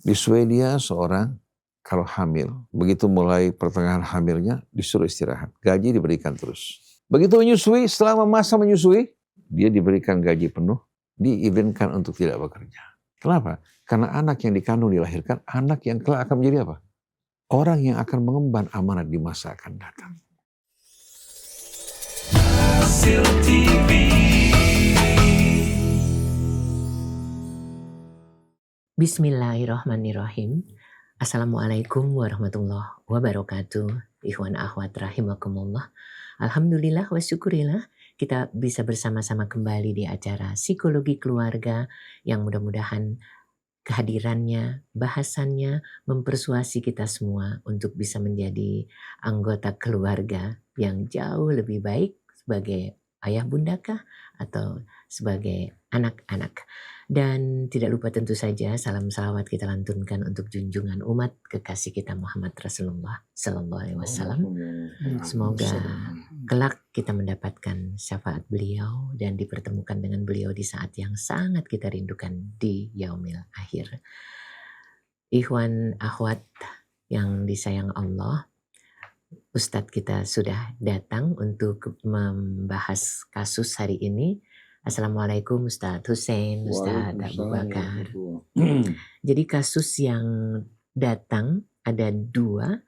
Di Swedia seorang kalau hamil, begitu mulai pertengahan hamilnya disuruh istirahat. Gaji diberikan terus. Begitu menyusui, selama masa menyusui, dia diberikan gaji penuh, diizinkan untuk tidak bekerja. Kenapa? Karena anak yang dikandung dilahirkan, anak yang kelak akan menjadi apa? Orang yang akan mengemban amanat di masa akan datang. Bismillahirrahmanirrahim. Assalamualaikum warahmatullahi wabarakatuh. Ikhwan akhwat rahimakumullah. Alhamdulillah wa syukurillah kita bisa bersama-sama kembali di acara Psikologi Keluarga yang mudah-mudahan kehadirannya, bahasannya mempersuasi kita semua untuk bisa menjadi anggota keluarga yang jauh lebih baik sebagai ayah bundakah atau sebagai anak-anak. Dan tidak lupa tentu saja salam salawat kita lantunkan untuk junjungan umat kekasih kita Muhammad Rasulullah Sallallahu Alaihi Wasallam. Semoga kelak kita mendapatkan syafaat beliau dan dipertemukan dengan beliau di saat yang sangat kita rindukan di yaumil akhir. Ikhwan akhwat yang disayang Allah, Ustadz kita sudah datang untuk membahas kasus hari ini. Assalamualaikum Ustadz Hussein, Ustadz Abu Bakar. Jadi kasus yang datang ada dua.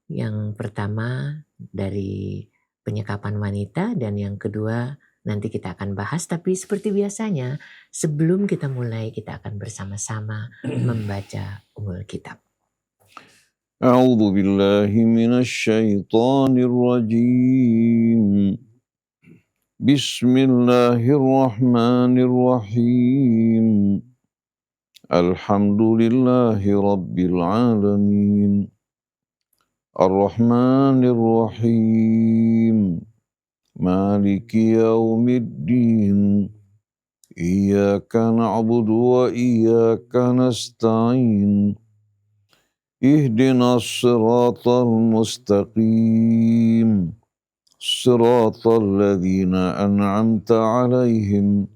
Yang pertama dari penyekapan wanita dan yang kedua nanti kita akan bahas. Tapi seperti biasanya sebelum kita mulai kita akan bersama-sama membaca Ummul Kitab. A'udzu billahi minasy syaithanir rajim. Bismillahirrahmanirrahim. Alhamdulillahi rabbil alamin. Ar-Rahmanir-Rahim. Maliki yaumiddin. Iyyaka na'budu wa iyyaka nasta'in. Ihdinas siratal mustaqim. Siratal ladzina an'amta 'alaihim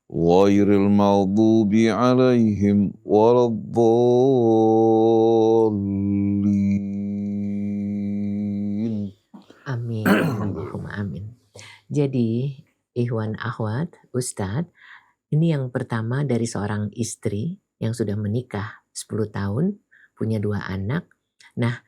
ghairil maghdubi 'alaihim waladdallin. Amin. Allahumma amin. Jadi Ikhwan akhwat, Ustadz, ini yang pertama dari seorang istri yang sudah menikah 10 tahun, punya 2 anak. Nah,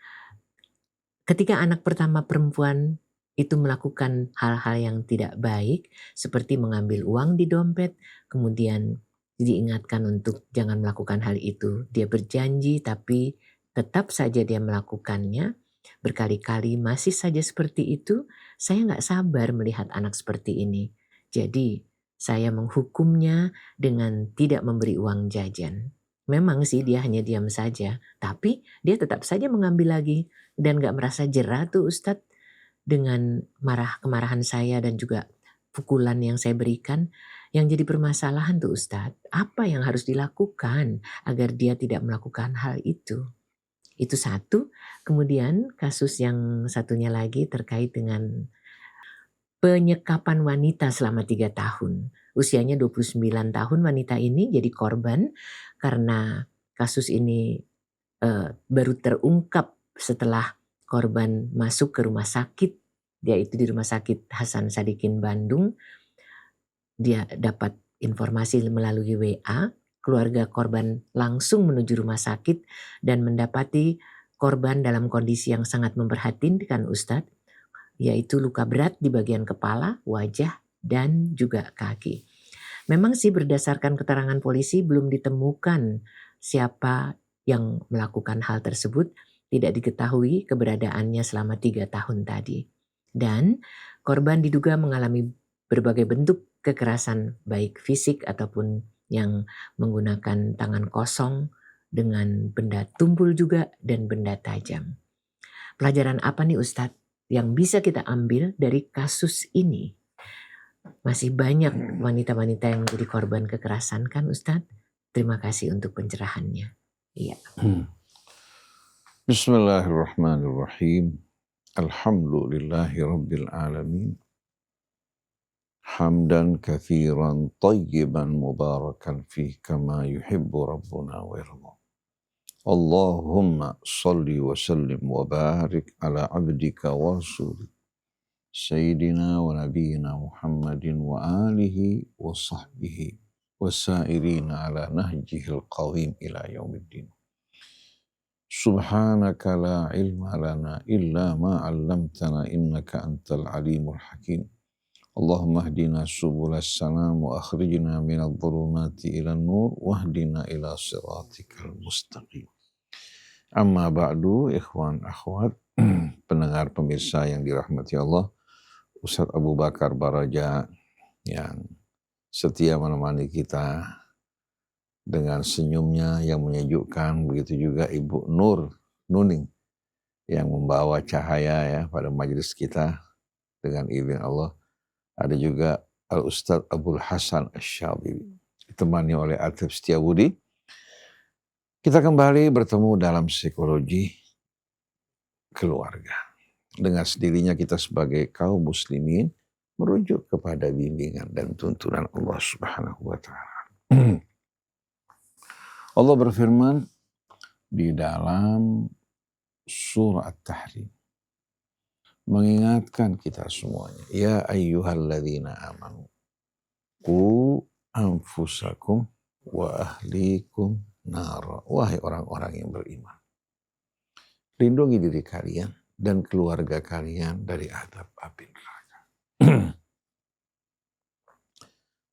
ketika anak pertama perempuan itu melakukan hal-hal yang tidak baik, seperti mengambil uang di dompet, kemudian diingatkan untuk jangan melakukan hal itu. Dia berjanji tapi tetap saja dia melakukannya, berkali-kali masih saja seperti itu. Saya nggak sabar melihat anak seperti ini. Jadi saya menghukumnya dengan tidak memberi uang jajan. Memang sih dia hanya diam saja, tapi dia tetap saja mengambil lagi dan gak merasa jera tuh Ustadz dengan kemarahan saya dan juga pukulan yang saya berikan. Yang jadi permasalahan tuh Ustadz, apa yang harus dilakukan agar dia tidak melakukan hal itu? Itu satu. Kemudian kasus yang satunya lagi terkait dengan penyekapan wanita selama 3 tahun. Usianya 29 tahun wanita ini jadi korban karena kasus ini baru terungkap setelah korban masuk ke rumah sakit. Dia itu di Rumah Sakit Hasan Sadikin Bandung. Dia dapat informasi melalui WA. Keluarga korban langsung menuju rumah sakit dan mendapati korban dalam kondisi yang sangat memprihatinkan Ustadz, yaitu luka berat di bagian kepala, wajah, dan juga kaki. Memang sih berdasarkan keterangan polisi belum ditemukan siapa yang melakukan hal tersebut, tidak diketahui keberadaannya selama 3 tahun tadi. Dan korban diduga mengalami berbagai bentuk kekerasan baik fisik ataupun yang menggunakan tangan kosong dengan benda tumpul juga dan benda tajam. Pelajaran apa nih Ustadz yang bisa kita ambil dari kasus ini? Masih banyak wanita-wanita yang menjadi korban kekerasan kan Ustadz? Terima kasih untuk pencerahannya. Iya. Bismillahirrahmanirrahim. Alhamdulillahi rabbil alamin. Hamdan katsiran tayyiban mubarakan fih kama yuhibbu rabbuna wa yarda. Allahumma salli wa sallim wa barik ala abdika wa rasulika Sayyidina wa nabiyina Muhammadin wa alihi wa sahbihi wa sairina ala nahjihil qawim ila yaumiddin. Subhanaka la ilma lana illa ma 'allamtana innaka antal alimul hakim. Allahumma hdina subulas salam wa akhrijna minadh dhulumati ilan nur wahdina ila siratikal mustaqim. Amma ba'du, ikhwan akhwat, pendengar pemirsa yang dirahmati Allah, Ustaz Abu Bakar Baraja yang setia menemani kita dengan senyumnya yang menyejukkan, begitu juga Ibu Nur Nuning yang membawa cahaya ya pada majelis kita dengan izin Allah. Ada juga Al-Ustaz Abdul Hasan Asy-Syadzili ditemani oleh Atif Setiabudi. Kita kembali bertemu dalam psikologi keluarga. Dengan sendirinya kita sebagai kaum muslimin merujuk kepada bimbingan dan tuntunan Allah Subhanahu wa taala. Allah berfirman di dalam surah At-Tahrim mengingatkan kita semuanya, ya ayyuhalladzina amanu qu anfusakum wa ahlikum nara. Wahai orang-orang yang beriman, lindungi diri kalian dan keluarga kalian dari azab api neraka.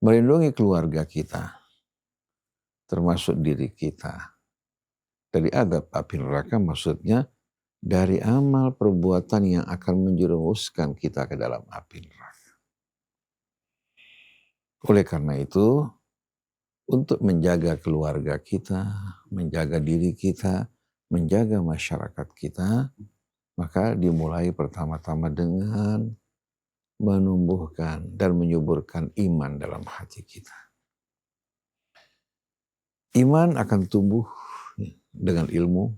Melindungi keluarga kita, termasuk diri kita, dari azab api neraka maksudnya dari amal perbuatan yang akan menjerumuskan kita ke dalam api neraka. Oleh karena itu, untuk menjaga keluarga kita, menjaga diri kita, menjaga masyarakat kita, maka dimulai pertama-tama dengan menumbuhkan dan menyuburkan iman dalam hati kita. Iman akan tumbuh dengan ilmu,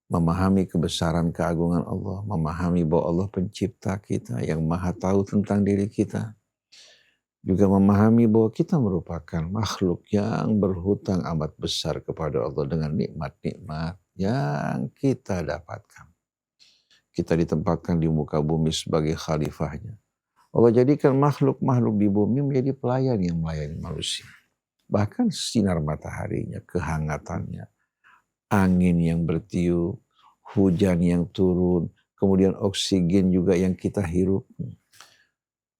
memahami kebesaran keagungan Allah, memahami bahwa Allah pencipta kita yang maha tahu tentang diri kita. Juga memahami bahwa kita merupakan makhluk yang berhutang amat besar kepada Allah dengan nikmat-nikmat yang kita dapatkan. Kita ditempatkan di muka bumi sebagai khalifahnya. Allah jadikan makhluk-makhluk di bumi menjadi pelayan yang melayani manusia. Bahkan sinar mataharinya, kehangatannya, angin yang bertiup, hujan yang turun, kemudian oksigen juga yang kita hirup.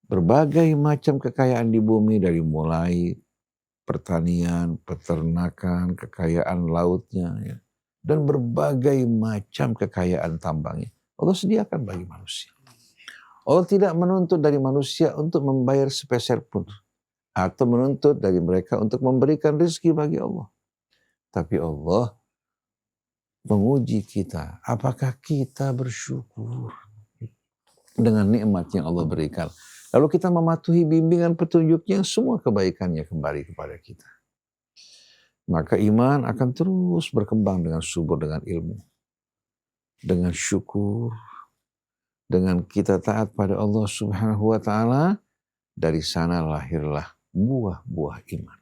Berbagai macam kekayaan di bumi dari mulai pertanian, peternakan, kekayaan lautnya, ya, dan berbagai macam kekayaan tambangnya. Allah sediakan bagi manusia. Allah tidak menuntut dari manusia untuk membayar sepeser pun, atau menuntut dari mereka untuk memberikan rezeki bagi Allah. Tapi Allah menguji kita, apakah kita bersyukur dengan nikmat yang Allah berikan. Lalu kita mematuhi bimbingan petunjuknya, semua kebaikannya kembali kepada kita. Maka iman akan terus berkembang dengan subur, dengan ilmu, dengan syukur, dengan kita taat pada Allah Subhanahu wa taala. Dari sana lahirlah buah-buah iman.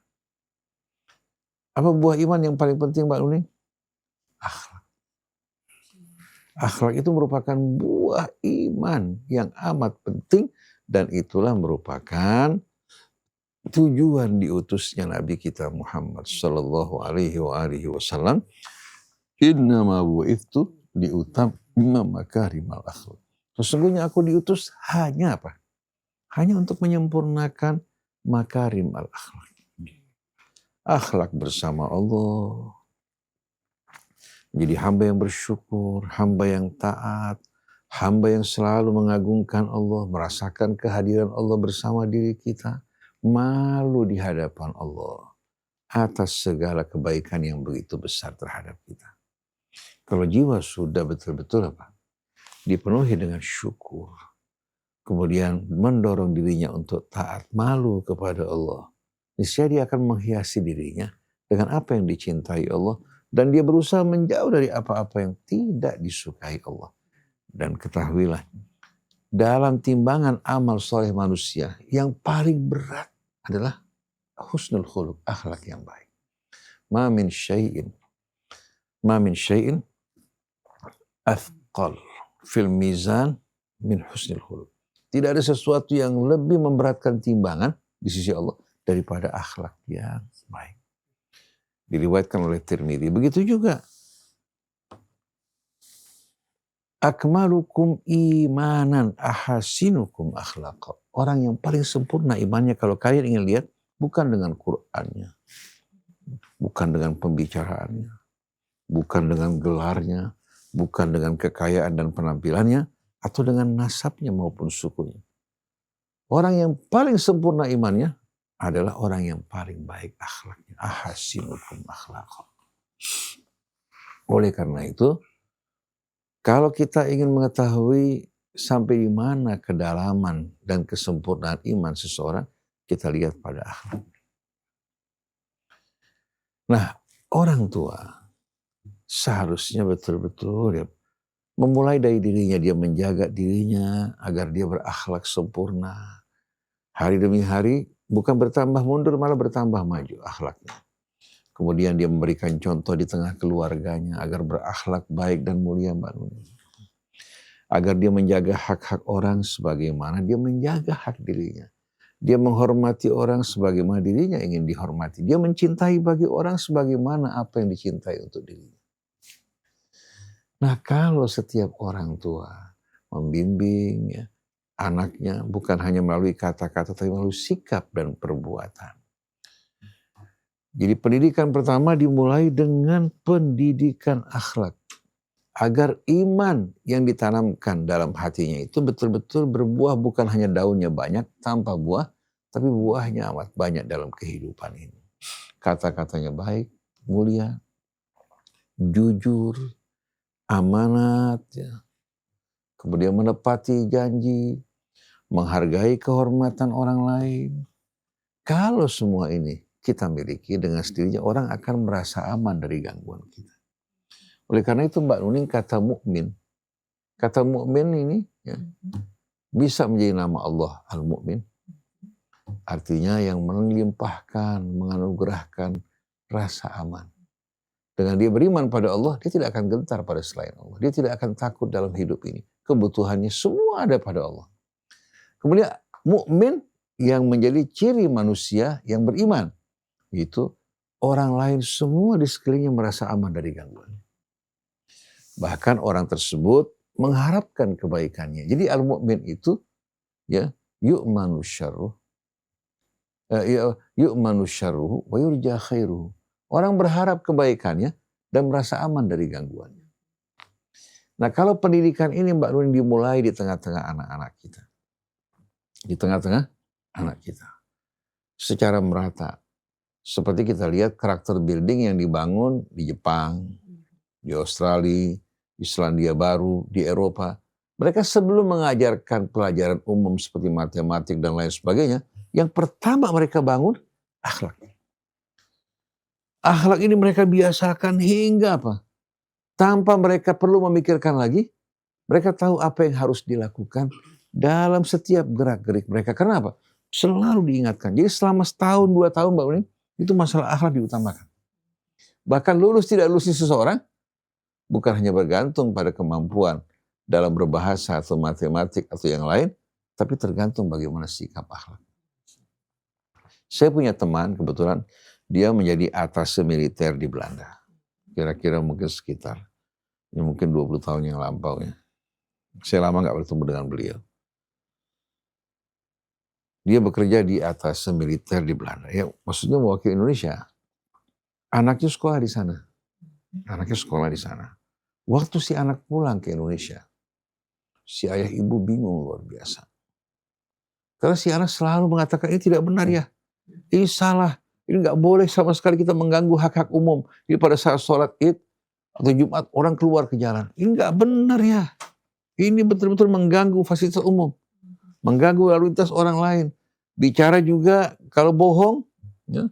Apa buah iman yang paling penting, Mbak Nuning? Akhlak. Akhlak itu merupakan buah iman yang amat penting, dan itulah merupakan tujuan diutusnya Nabi kita Muhammad sallallahu alaihi wasallam. Innama bu'ithtu liutammima makarimal akhlak. Sesungguhnya aku diutus hanya apa? Hanya untuk menyempurnakan makarim al-akhlak. Akhlak bersama Allah. Jadi hamba yang bersyukur, hamba yang taat, hamba yang selalu mengagungkan Allah, merasakan kehadiran Allah bersama diri kita, malu di hadapan Allah atas segala kebaikan yang begitu besar terhadap kita. Kalau jiwa sudah betul-betul apa? Dipenuhi dengan syukur, kemudian mendorong dirinya untuk taat, malu kepada Allah, niscaya dia akan menghiasi dirinya dengan apa yang dicintai Allah, dan dia berusaha menjauh dari apa-apa yang tidak disukai Allah. Dan ketahuilah, dalam timbangan amal soleh manusia yang paling berat adalah husnul khuluq, akhlak yang baik. Ma min syai'in athqal fil mizan min husnil khuluq. Tidak ada sesuatu yang lebih memberatkan timbangan di sisi Allah daripada akhlak yang baik. Diriwayatkan oleh Tirmidzi. Begitu juga akmalukum imanan ahasinukum akhlaqa. Orang yang paling sempurna imannya, kalau kalian ingin lihat, bukan dengan Qur'annya, bukan dengan pembicaraannya, bukan dengan gelarnya, bukan dengan kekayaan dan penampilannya, atau dengan nasabnya maupun sukunya. Orang yang paling sempurna imannya adalah orang yang paling baik akhlaknya. Ahasinukum akhlaqa. Oleh karena itu, kalau kita ingin mengetahui sampai di mana kedalaman dan kesempurnaan iman seseorang, kita lihat pada akhlak. Nah, orang tua seharusnya betul-betul ya, memulai dari dirinya, dia menjaga dirinya agar dia berakhlak sempurna. Hari demi hari bukan bertambah mundur, malah bertambah maju akhlaknya. Kemudian dia memberikan contoh di tengah keluarganya agar berakhlak baik dan mulia, Mbak Nuni. Agar dia menjaga hak-hak orang sebagaimana dia menjaga hak dirinya. Dia menghormati orang sebagaimana dirinya ingin dihormati. Dia mencintai bagi orang sebagaimana apa yang dicintai untuk dirinya. Nah, kalau setiap orang tua membimbing ya, anaknya bukan hanya melalui kata-kata tapi melalui sikap dan perbuatan. Jadi pendidikan pertama dimulai dengan pendidikan akhlak. Agar iman yang ditanamkan dalam hatinya itu betul-betul berbuah, bukan hanya daunnya banyak tanpa buah, tapi buahnya amat banyak dalam kehidupan ini. Kata-katanya baik, mulia, jujur, amanat, ya. Kemudian menepati janji, menghargai kehormatan orang lain. Kalau semua ini kita miliki, dengan sendirinya orang akan merasa aman dari gangguan kita. Oleh karena itu Mbak Nuning, kata mukmin ini ya, bisa menjadi nama Allah Al-Mu'min. Artinya yang melimpahkan, menganugerahkan rasa aman. Dengan dia beriman pada Allah, dia tidak akan gentar pada selain Allah. Dia tidak akan takut dalam hidup ini. Kebutuhannya semua ada pada Allah. Kemudian mukmin yang menjadi ciri manusia yang beriman, itu orang lain semua di sekelilingnya merasa aman dari gangguan. Bahkan orang tersebut mengharapkan kebaikannya. Jadi al-mu'min itu ya yu'manu syarruh wa yurja khairuhu. Orang berharap kebaikannya dan merasa aman dari gangguannya. Nah, kalau pendidikan ini Mbak Nuning dimulai di tengah-tengah anak-anak kita. Di tengah-tengah anak kita. Secara merata. Seperti kita lihat karakter building yang dibangun di Jepang, di Australia, di Selandia Baru, di Eropa. Mereka sebelum mengajarkan pelajaran umum seperti matematik dan lain sebagainya, yang pertama mereka bangun akhlak. Akhlak ini mereka biasakan hingga apa? Tanpa mereka perlu memikirkan lagi, mereka tahu apa yang harus dilakukan dalam setiap gerak-gerik mereka. Karena apa? Selalu diingatkan. Jadi selama setahun, 2 tahun Mbak Unin, itu masalah akhlak diutamakan. Bahkan lulus tidak lulusnya seseorang, bukan hanya bergantung pada kemampuan dalam berbahasa atau matematik atau yang lain, tapi tergantung bagaimana sikap akhlak. Saya punya teman kebetulan, dia menjadi atase militer di Belanda. Kira-kira mungkin sekitar, mungkin 20 tahun yang lampau ya. Saya lama gak bertemu dengan beliau. Dia bekerja di atase militer di Belanda. Ya, maksudnya mewakili Indonesia. Anaknya sekolah di sana. Waktu si anak pulang ke Indonesia, si ayah ibu bingung luar biasa. Karena si anak selalu mengatakan ini tidak benar ya. Ini salah. Ini gak boleh sama sekali kita mengganggu hak-hak umum. Jadi pada saat sholat Id atau Jumat orang keluar ke jalan. Ini gak benar ya. Ini betul-betul mengganggu fasilitas umum. Mengganggu lalu lintas orang lain. Bicara juga kalau bohong. Ya.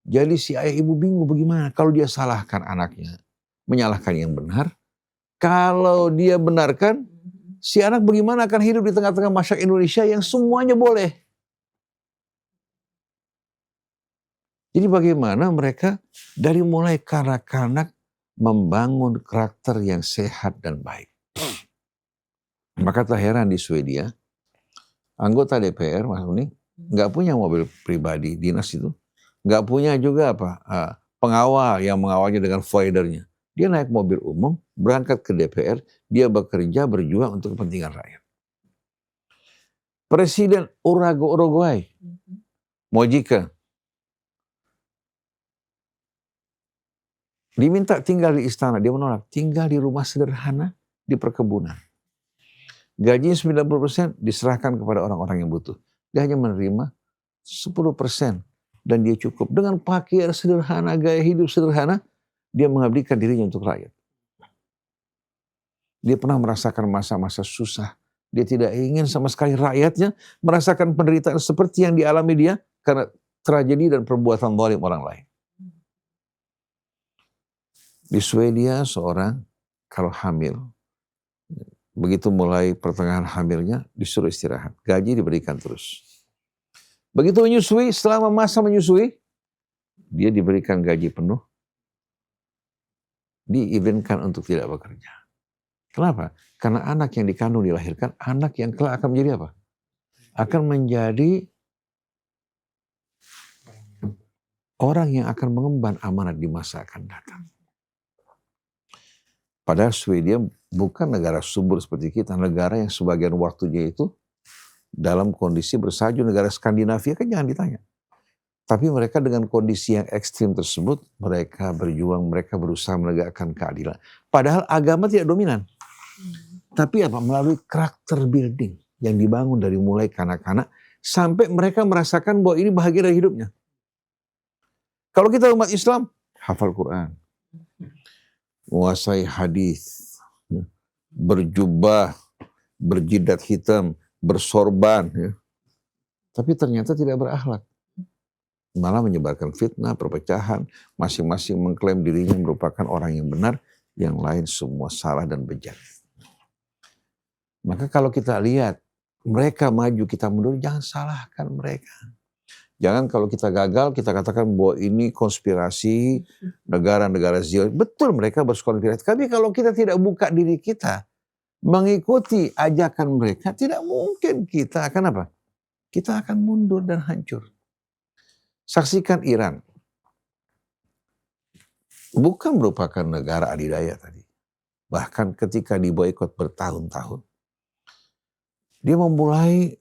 Jadi si ayah ibu bingung bagaimana. Kalau dia salahkan anaknya. Menyalahkan yang benar. Kalau dia benarkan. Si anak bagaimana akan hidup di tengah-tengah masyarakat Indonesia yang semuanya boleh. Jadi bagaimana mereka dari mulai kanak-kanak membangun karakter yang sehat dan baik. Maka tak heran di Swedia, anggota DPR, Mas Uni, nggak punya mobil pribadi dinas itu. Nggak punya juga pengawal yang mengawalnya dengan voidernya. Dia naik mobil umum, berangkat ke DPR, dia bekerja, berjuang untuk kepentingan rakyat. Presiden Uruguay, Mojica, diminta tinggal di istana, dia menolak. Tinggal di rumah sederhana, di perkebunan. Gajinya 90% diserahkan kepada orang-orang yang butuh. Dia hanya menerima 10% dan dia cukup. Dengan pakaian sederhana, gaya hidup sederhana, dia mengabdikan dirinya untuk rakyat. Dia pernah merasakan masa-masa susah. Dia tidak ingin sama sekali rakyatnya merasakan penderitaan seperti yang dialami dia karena tragedi dan perbuatan zalim orang lain. Di Swedia seorang kalau hamil, begitu mulai pertengahan hamilnya disuruh istirahat. Gaji diberikan terus. Begitu menyusui, selama masa menyusui, dia diberikan gaji penuh. Diizinkan untuk tidak bekerja. Kenapa? Karena anak yang dikandung dilahirkan, anak yang kelak akan menjadi apa? Akan menjadi orang yang akan mengemban amanat di masa akan datang. Padahal Swedia bukan negara subur seperti kita, negara yang sebagian waktunya itu dalam kondisi bersalju, negara Skandinavia kan jangan ditanya. Tapi mereka dengan kondisi yang ekstrim tersebut, mereka berjuang, mereka berusaha menegakkan keadilan. Padahal agama tidak dominan. Tapi apa? Melalui karakter building yang dibangun dari mulai kanak-kanak sampai mereka merasakan bahwa ini bahagia dari hidupnya. Kalau kita umat Islam, hafal Quran, menguasai hadis, berjubah, berjidat hitam, bersorban, ya. Tapi ternyata tidak berakhlak. Malah menyebarkan fitnah, perpecahan, masing-masing mengklaim dirinya merupakan orang yang benar, yang lain semua salah dan bejat. Maka kalau kita lihat mereka maju, kita mundur, jangan salahkan mereka. Jangan kalau kita gagal, kita katakan bahwa ini konspirasi negara-negara Zionis. Betul mereka berkonspirasi. Tapi kalau kita tidak buka diri kita, mengikuti ajakan mereka, tidak mungkin kita akan apa? Kita akan mundur dan hancur. Saksikan Iran. Bukan merupakan negara adidaya tadi. Bahkan ketika diboikot bertahun-tahun. Dia memulai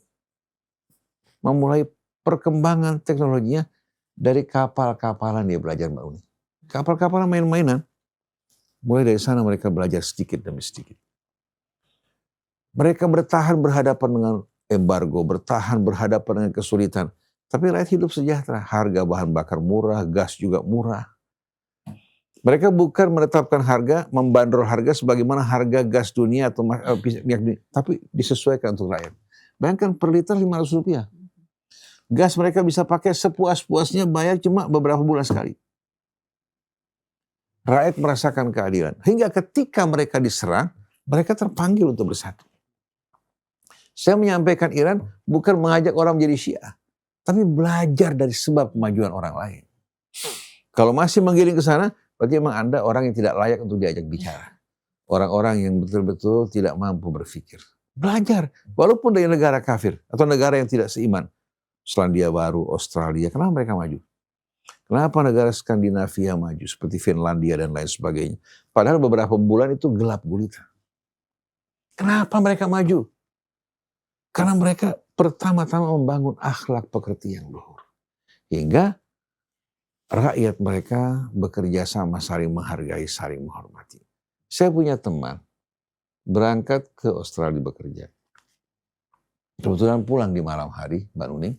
perkembangan teknologinya dari kapal-kapalan dia belajar, Mbak Uni. Kapal-kapalan main-mainan. Mulai dari sana mereka belajar sedikit demi sedikit. Mereka bertahan berhadapan dengan embargo, bertahan berhadapan dengan kesulitan. Tapi rakyat hidup sejahtera, harga bahan bakar murah, gas juga murah. Mereka bukan menetapkan harga, membandrol harga sebagaimana harga gas dunia atau minyak dunia, tapi disesuaikan untuk rakyat. Bayangkan per liter 500 rupiah. Gas mereka bisa pakai sepuas-puasnya, bayar cuma beberapa bulan sekali. Rakyat merasakan keadilan. Hingga ketika mereka diserang, mereka terpanggil untuk bersatu. Saya menyampaikan Iran bukan mengajak orang menjadi Syiah, tapi belajar dari sebab kemajuan orang lain. Kalau masih menggiring ke sana, berarti memang Anda orang yang tidak layak untuk diajak bicara. Orang-orang yang betul-betul tidak mampu berpikir. Belajar, walaupun dari negara kafir atau negara yang tidak seiman. Selandia Baru, Australia, kenapa mereka maju? Kenapa negara Skandinavia maju seperti Finlandia dan lain sebagainya? Padahal beberapa bulan itu gelap gulita. Kenapa mereka maju? Karena mereka pertama-tama membangun akhlak pekerti yang luhur. Hingga rakyat mereka bekerja sama, saling menghargai, saling menghormati. Saya punya teman berangkat ke Australia bekerja. Kebetulan pulang di malam hari, Mbak Nuning.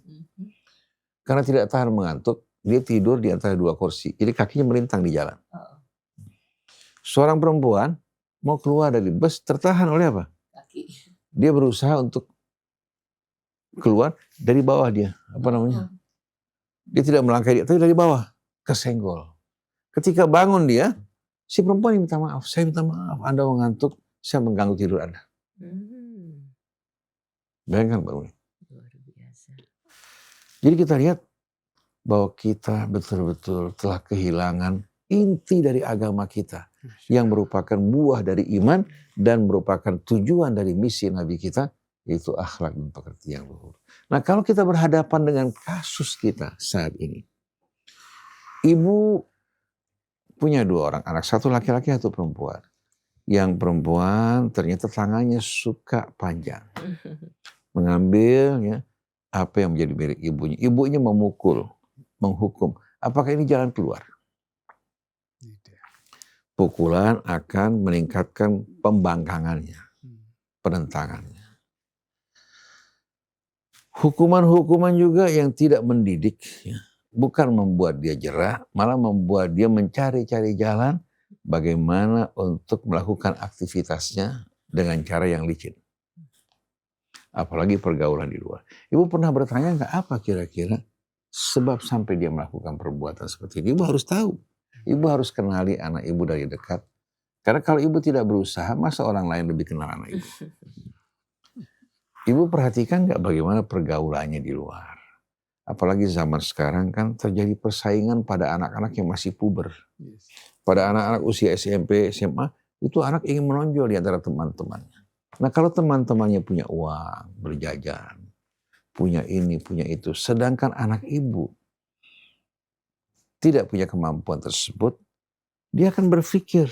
Karena tidak tahan mengantuk, dia tidur di antara dua kursi. Jadi kakinya melintang di jalan. Seorang perempuan mau keluar dari bus, tertahan oleh apa? Kaki. Dia berusaha untuk keluar dari bawah dia. Apa namanya? Dia tidak melangkah dia, tapi dari bawah. Kesenggol. Ketika bangun dia, si perempuan minta maaf. Saya minta maaf, Anda mengantuk, saya mengganggu tidur Anda. Bayangkan Mbak Uni. Luar biasa. Jadi kita lihat bahwa kita betul-betul telah kehilangan inti dari agama kita yang merupakan buah dari iman dan merupakan tujuan dari misi Nabi kita, yaitu akhlak dan pekerti yang luhur. Nah, kalau kita berhadapan dengan kasus kita saat ini, ibu punya 2 orang anak, satu laki-laki, satu perempuan. Yang perempuan ternyata tangannya suka panjang, mengambil ya, apa yang menjadi milik ibunya. Ibunya memukul, menghukum. Apakah ini jalan keluar? Pukulan akan meningkatkan pembangkangannya, penentangannya. Hukuman-hukuman juga yang tidak mendidik, ya, bukan membuat dia jerah, malah membuat dia mencari-cari jalan bagaimana untuk melakukan aktivitasnya dengan cara yang licin. Apalagi pergaulan di luar. Ibu pernah bertanya nggak apa kira-kira sebab sampai dia melakukan perbuatan seperti ini? Ibu harus tahu. Ibu harus kenali anak ibu dari dekat. Karena kalau ibu tidak berusaha, masa orang lain lebih kenal anak ibu? Ibu perhatikan nggak bagaimana pergaulannya di luar? Apalagi zaman sekarang kan terjadi persaingan pada anak-anak yang masih puber. Pada anak-anak usia SMP, SMA, itu anak ingin menonjol di antara teman-temannya. Nah, kalau teman-temannya punya uang, berjajan, punya ini, punya itu, sedangkan anak ibu tidak punya kemampuan tersebut, dia akan berpikir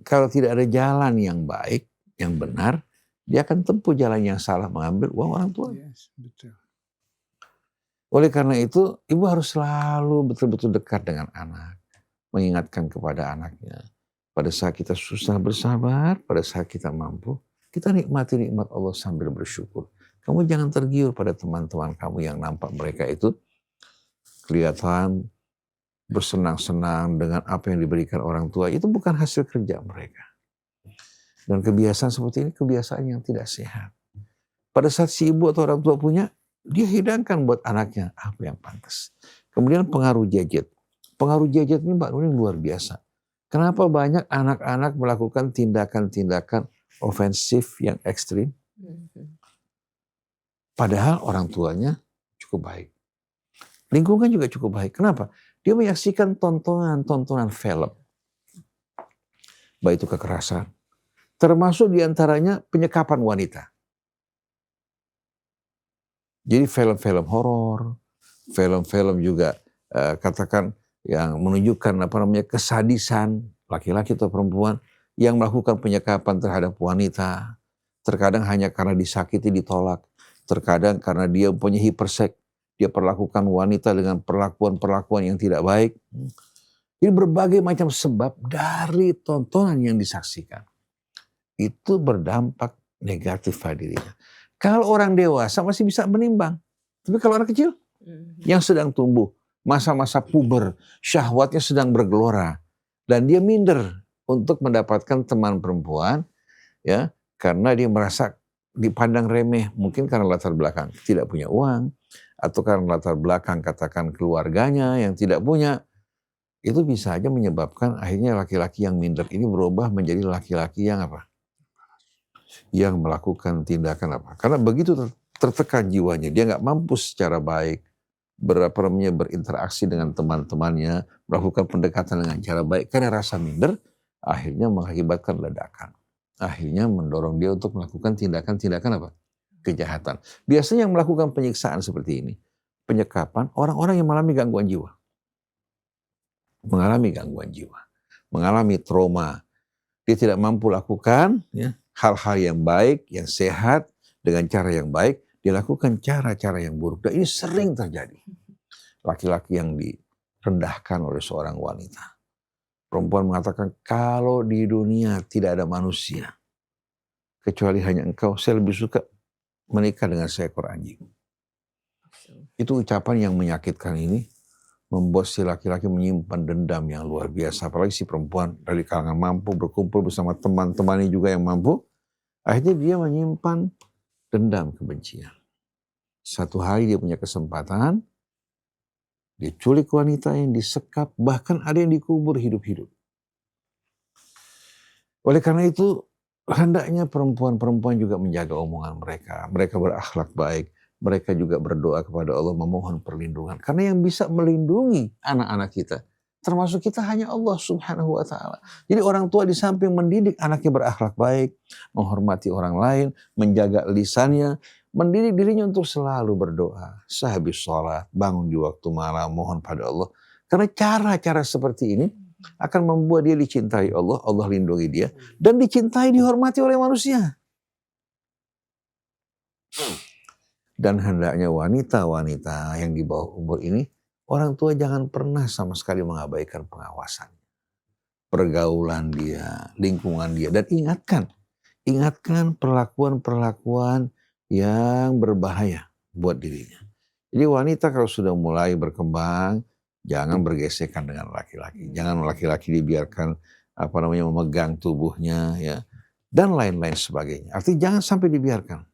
kalau tidak ada jalan yang baik, yang benar, dia akan tempuh jalan yang salah, mengambil uang orang tua. Yes, betul. Oleh karena itu, ibu harus selalu betul-betul dekat dengan anak. Mengingatkan kepada anaknya. Pada saat kita susah bersabar, pada saat kita mampu, kita nikmati nikmat Allah sambil bersyukur. Kamu jangan tergiur pada teman-teman kamu yang nampak mereka itu kelihatan bersenang-senang dengan apa yang diberikan orang tua. Itu bukan hasil kerja mereka. Dan kebiasaan seperti ini kebiasaan yang tidak sehat. Pada saat si ibu atau orang tua punya, dia hidangkan buat anaknya apa yang pantas. Kemudian pengaruh gadget. Pengaruh gadget ini Mbak Nuning luar biasa. Kenapa banyak anak-anak melakukan tindakan-tindakan ofensif yang ekstrim? Padahal orang tuanya cukup baik. Lingkungan juga cukup baik. Kenapa? Dia menyaksikan tontonan film. Baik itu kekerasan. Termasuk diantaranya penyekapan wanita. Jadi film-film horor, film-film juga katakan yang menunjukkan kesadisan laki-laki atau perempuan yang melakukan penyekapan terhadap wanita. Terkadang hanya karena disakiti ditolak, terkadang karena dia punya hiperseks, dia perlakukan wanita dengan perlakuan-perlakuan yang tidak baik. Ini berbagai macam sebab dari tontonan yang disaksikan. Itu berdampak negatif pada dirinya. Kalau orang dewasa masih bisa menimbang. Tapi kalau anak kecil yang sedang tumbuh, masa-masa puber, syahwatnya sedang bergelora. Dan dia minder untuk mendapatkan teman perempuan, ya, karena dia merasa dipandang remeh. Mungkin karena latar belakang tidak punya uang, atau karena latar belakang katakan keluarganya yang tidak punya. Itu bisa aja menyebabkan akhirnya laki-laki yang minder ini berubah menjadi laki-laki yang apa? Yang melakukan tindakan apa? Karena begitu tertekan jiwanya, dia nggak mampu secara baik berinteraksi dengan teman-temannya, melakukan pendekatan dengan cara baik karena rasa minder, akhirnya mengakibatkan ledakan. Akhirnya mendorong dia untuk melakukan tindakan-tindakan apa? Kejahatan. Biasanya yang melakukan penyiksaan seperti ini, penyekapan orang-orang yang mengalami gangguan jiwa. Mengalami gangguan jiwa, mengalami trauma. Dia tidak mampu lakukan ya, hal-hal yang baik, yang sehat, dengan cara yang baik, dilakukan cara-cara yang buruk. Dan ini sering terjadi. Laki-laki yang direndahkan oleh seorang wanita. Perempuan mengatakan, kalau di dunia tidak ada manusia, kecuali hanya engkau, saya lebih suka menikah dengan seekor anjing. Itu ucapan yang menyakitkan ini, membuat si laki-laki menyimpan dendam yang luar biasa. Apalagi si perempuan dari kalangan mampu berkumpul bersama teman-temannya juga yang mampu. Akhirnya dia menyimpan dendam kebencian. Satu hari dia punya kesempatan, dia culik wanita yang disekap, bahkan ada yang dikubur hidup-hidup. Oleh karena itu, hendaknya perempuan-perempuan juga menjaga omongan mereka. Mereka berakhlak baik. mereka juga berdoa kepada Allah memohon perlindungan. Karena yang bisa melindungi anak-anak kita, termasuk kita, hanya Allah Subhanahu wa Ta'ala. Jadi orang tua di samping mendidik anaknya berakhlak baik, menghormati orang lain, menjaga lisannya, mendidik dirinya untuk selalu berdoa, sehabis sholat, bangun di waktu malam, mohon pada Allah. Karena cara-cara seperti ini akan membuat dia dicintai Allah, Allah lindungi dia, dan dicintai, dihormati oleh manusia. Dan hendaknya wanita-wanita yang di bawah umur ini, orang tua jangan pernah sama sekali mengabaikan pengawasan, pergaulan dia, lingkungan dia. Dan ingatkan perlakuan-perlakuan yang berbahaya buat dirinya. Jadi wanita kalau sudah mulai berkembang, jangan bergesekan dengan laki-laki. Jangan laki-laki dibiarkan memegang tubuhnya, ya, dan lain-lain sebagainya. Artinya jangan sampai dibiarkan.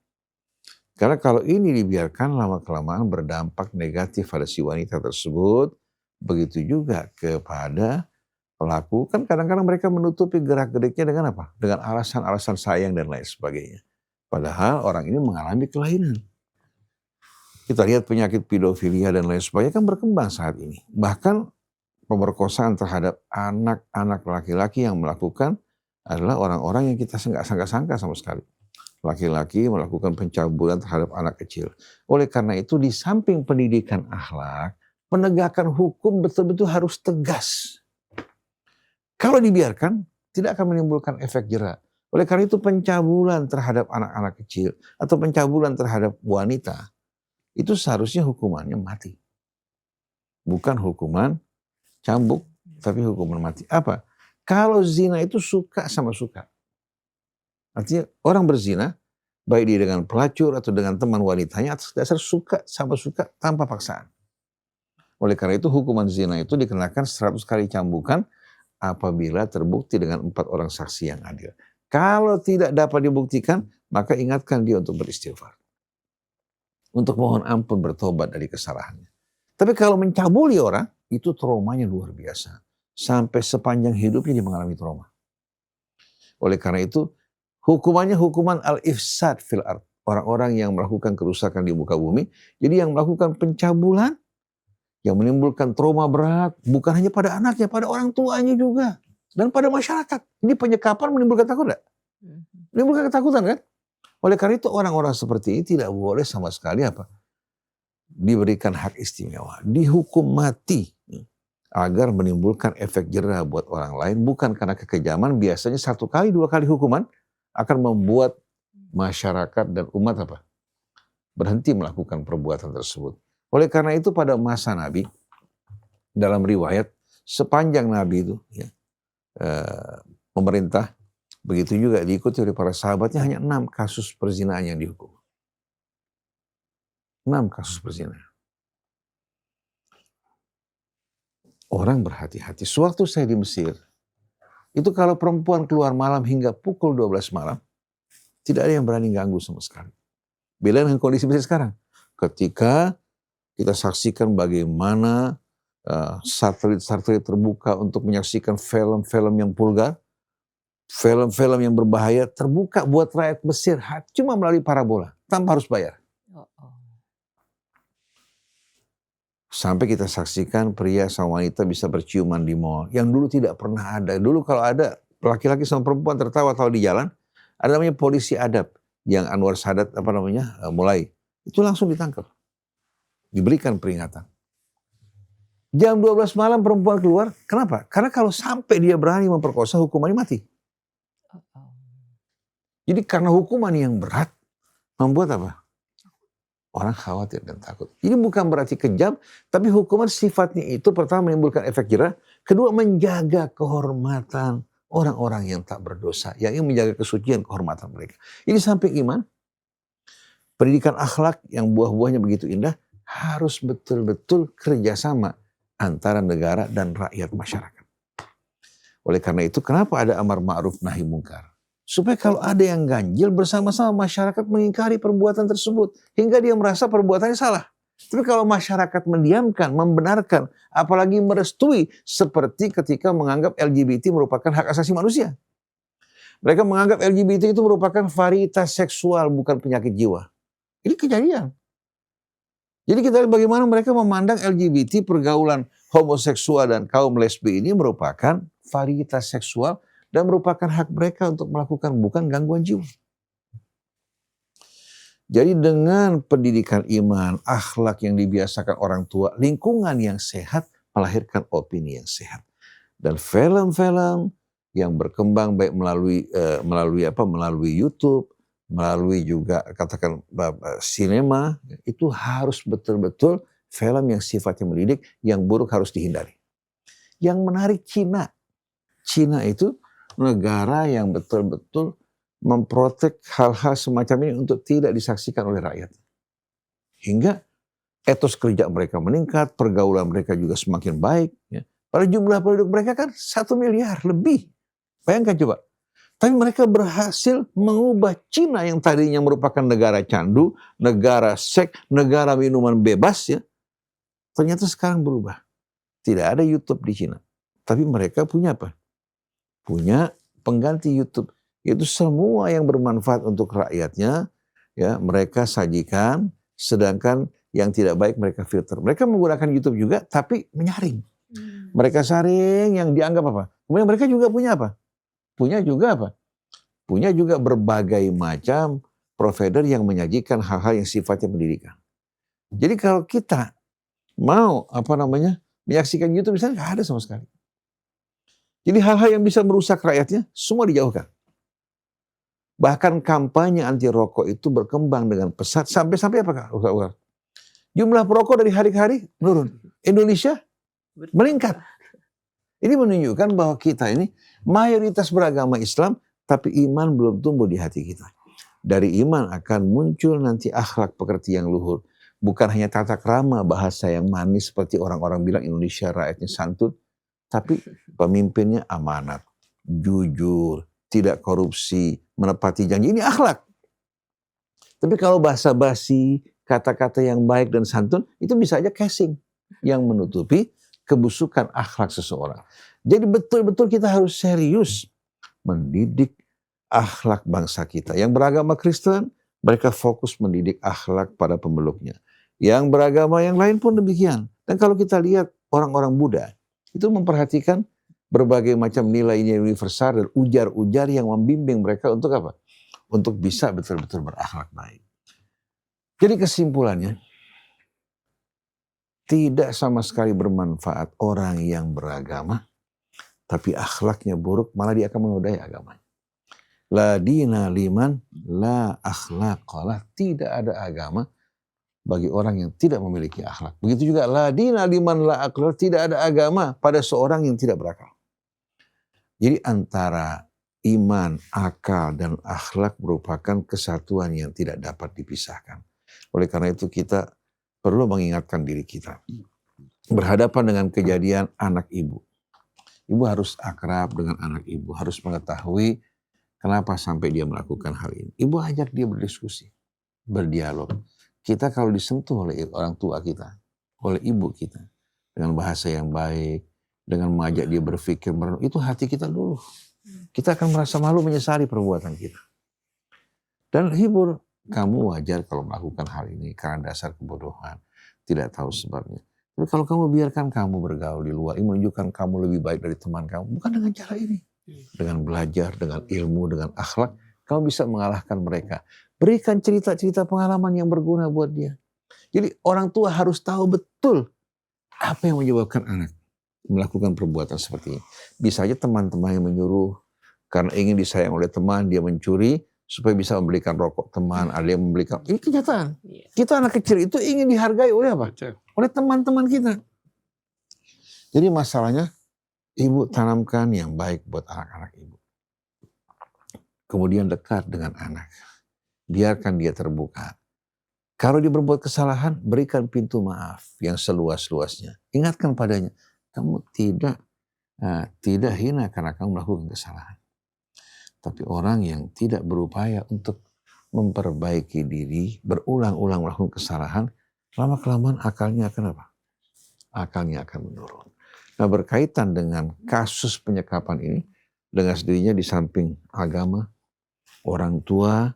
Karena kalau ini dibiarkan, lama-kelamaan berdampak negatif pada si wanita tersebut. Begitu juga kepada pelaku. Kan kadang-kadang mereka menutupi gerak-geriknya dengan apa? Dengan alasan-alasan sayang dan lain sebagainya. Padahal orang ini mengalami kelainan. Kita lihat penyakit pedofilia dan lain sebagainya kan berkembang saat ini. Bahkan pemerkosaan terhadap anak-anak laki-laki yang melakukan adalah orang-orang yang kita nggak sangka-sangka sama sekali. Laki-laki melakukan pencabulan terhadap anak kecil. Oleh karena itu di samping pendidikan akhlak, penegakan hukum betul-betul harus tegas. Kalau dibiarkan, tidak akan menimbulkan efek jera. Oleh karena itu pencabulan terhadap anak-anak kecil atau pencabulan terhadap wanita, itu seharusnya hukumannya mati. Bukan hukuman cambuk, tapi hukuman mati. Apa? Kalau zina itu suka sama suka. Artinya orang berzina, baik dia dengan pelacur atau dengan teman wanitanya, atas dasar suka sama suka tanpa paksaan. Oleh karena itu hukuman zina itu dikenakan 100 kali cambukan apabila terbukti dengan 4 orang saksi yang adil. Kalau tidak dapat dibuktikan, maka ingatkan dia untuk beristighfar. Untuk mohon ampun, bertobat dari kesalahannya. Tapi kalau mencabuli orang, itu traumanya luar biasa. Sampai sepanjang hidupnya dia mengalami trauma. Oleh karena itu, hukumannya hukuman al-ifsad fil ard. Orang-orang yang melakukan kerusakan di muka bumi. Jadi yang melakukan pencabulan, yang menimbulkan trauma berat, bukan hanya pada anaknya, pada orang tuanya juga. Dan pada masyarakat. Ini penyekapan menimbulkan takut enggak? Menimbulkan ketakutan kan? Oleh karena itu orang-orang seperti ini tidak boleh sama sekali diberikan hak istimewa. Dihukum mati. Agar menimbulkan efek jera buat orang lain. Bukan karena kekejaman, biasanya 1 kali 2 kali hukuman akan membuat masyarakat dan umat berhenti melakukan perbuatan tersebut. Oleh karena itu pada masa Nabi, dalam riwayat sepanjang Nabi itu pemerintah, begitu juga diikuti oleh para sahabatnya, hanya 6 kasus perzinaan yang dihukum. 6 kasus perzinaan. Orang berhati-hati. Sewaktu saya di Mesir, itu kalau perempuan keluar malam hingga pukul 12 malam, tidak ada yang berani ganggu sama sekali. Beda dengan kondisi Mesir sekarang. Ketika kita saksikan bagaimana satelit-satelit terbuka untuk menyaksikan film-film yang vulgar, film-film yang berbahaya terbuka buat rakyat Mesir cuma melalui parabola, tanpa harus bayar. Sampai kita saksikan pria sama wanita bisa berciuman di mall. Yang dulu tidak pernah ada. Dulu kalau ada laki-laki sama perempuan tertawa-tawa di jalan, ada namanya polisi adab. Yang Anwar Sadat mulai. Itu langsung ditangkap. Diberikan peringatan. Jam 12 malam perempuan keluar. Kenapa? Karena kalau sampai dia berani memperkosa, hukumannya mati. Jadi karena hukuman yang berat, membuat apa? Orang khawatir dan takut. Ini bukan berarti kejam, tapi hukuman sifatnya itu pertama menimbulkan efek jera, kedua menjaga kehormatan orang-orang yang tak berdosa, yang ingin menjaga kesucian kehormatan mereka. Ini sampai iman, pendidikan akhlak yang buah-buahnya begitu indah, harus betul-betul kerjasama antara negara dan rakyat masyarakat. Oleh karena itu, kenapa ada amar ma'ruf nahi mungkar? Supaya kalau ada yang ganjil, bersama-sama masyarakat mengingkari perbuatan tersebut. Hingga dia merasa perbuatannya salah. Tapi kalau masyarakat mendiamkan, membenarkan, apalagi merestui, seperti ketika menganggap LGBT merupakan hak asasi manusia. Mereka menganggap LGBT itu merupakan varietas seksual, bukan penyakit jiwa. Ini kejadian. Jadi kita lihat bagaimana mereka memandang LGBT, pergaulan homoseksual dan kaum lesbi ini merupakan varietas seksual dan merupakan hak mereka untuk melakukan, bukan gangguan jiwa. Jadi dengan pendidikan iman, akhlak yang dibiasakan orang tua, lingkungan yang sehat melahirkan opini yang sehat. Dan film-film yang berkembang baik melalui YouTube, melalui juga katakan sinema, itu harus betul-betul film yang sifatnya mendidik, yang buruk harus dihindari. Yang menarik Cina. Cina itu negara yang betul-betul memprotek hal-hal semacam ini untuk tidak disaksikan oleh rakyat. Hingga etos kerja mereka meningkat, pergaulan mereka juga semakin baik. Ya. Pada jumlah penduduk mereka kan 1 miliar lebih. Bayangkan coba. Tapi mereka berhasil mengubah Cina yang tadinya merupakan negara candu, negara seks, negara minuman bebas ya. Ternyata sekarang berubah. Tidak ada YouTube di Cina. Tapi mereka punya apa? Punya pengganti YouTube. Itu semua yang bermanfaat untuk rakyatnya, ya mereka sajikan, sedangkan yang tidak baik mereka filter. Mereka menggunakan YouTube juga, tapi menyaring. Mereka saring yang dianggap apa? Kemudian mereka juga punya apa? Punya juga berbagai macam provider yang menyajikan hal-hal yang sifatnya pendidikan. Jadi kalau kita mau menyaksikan YouTube misalnya nggak ada sama sekali. Jadi hal-hal yang bisa merusak rakyatnya semua dijauhkan. Bahkan kampanye anti rokok itu berkembang dengan pesat sampai apa Kak? Jumlah perokok dari hari ke hari menurun. Indonesia meningkat. Ini menunjukkan bahwa kita ini mayoritas beragama Islam, tapi iman belum tumbuh di hati kita. Dari iman akan muncul nanti akhlak pekerti yang luhur. Bukan hanya tata krama, bahasa yang manis seperti orang-orang bilang Indonesia rakyatnya santun. Tapi pemimpinnya amanat, jujur, tidak korupsi, menepati janji. Ini akhlak. Tapi kalau bahasa basi, kata-kata yang baik dan santun, itu bisa aja casing yang menutupi kebusukan akhlak seseorang. Jadi betul-betul kita harus serius mendidik akhlak bangsa kita. Yang beragama Kristen, mereka fokus mendidik akhlak pada pemeluknya. Yang beragama yang lain pun demikian. Dan kalau kita lihat orang-orang Buddha, itu memperhatikan berbagai macam nilai-nilai universal dan ujar-ujar yang membimbing mereka untuk apa? Untuk bisa betul-betul berakhlak baik. Jadi kesimpulannya, tidak sama sekali bermanfaat orang yang beragama, tapi akhlaknya buruk, malah dia akan menodai agamanya. La dina liman la akhlaqalah. Tidak ada agama bagi orang yang tidak memiliki akhlak. Begitu juga la dina liman la akhlaq. Tidak ada agama pada seorang yang tidak berakal. Jadi antara iman, akal, dan akhlak merupakan kesatuan yang tidak dapat dipisahkan. Oleh karena itu kita perlu mengingatkan diri kita. Berhadapan dengan kejadian anak ibu. Ibu harus akrab dengan anak ibu. Harus mengetahui kenapa sampai dia melakukan hal ini. Ibu ajak dia berdiskusi. Berdialog. Kita kalau disentuh oleh orang tua kita. Oleh ibu kita. Dengan bahasa yang baik. Dengan mengajak dia berpikir. Itu hati kita dulu. Kita akan merasa malu menyesali perbuatan kita. Dan hibur. Kamu wajar kalau melakukan hal ini karena dasar kebodohan. Tidak tahu sebabnya. Tapi kalau kamu biarkan kamu bergaul di luar. Ini menunjukkan kamu lebih baik dari teman kamu. Bukan dengan cara ini. Dengan belajar, dengan ilmu, dengan akhlak. Kamu bisa mengalahkan mereka. Berikan cerita-cerita pengalaman yang berguna buat dia. Jadi orang tua harus tahu betul apa yang menyebabkan anak melakukan perbuatan seperti ini. Bisa aja teman-teman yang menyuruh karena ingin disayang oleh teman, dia mencuri supaya bisa membelikan rokok teman, ada yang membelikan. Ini kenyataan. Kita anak kecil itu ingin dihargai oleh apa? Oleh teman-teman kita. Jadi masalahnya ibu tanamkan yang baik buat anak-anak ibu. Kemudian dekat dengan anak. Biarkan dia terbuka. Kalau dia berbuat kesalahan, berikan pintu maaf yang seluas-luasnya. Ingatkan padanya, kamu tidak hina karena kamu melakukan kesalahan. Tapi orang yang tidak berupaya untuk memperbaiki diri, berulang-ulang melakukan kesalahan, lama-kelamaan akalnya akan apa? Akalnya akan menurun. Nah, berkaitan dengan kasus penyekapan ini, dengan sendirinya di samping agama, orang tua,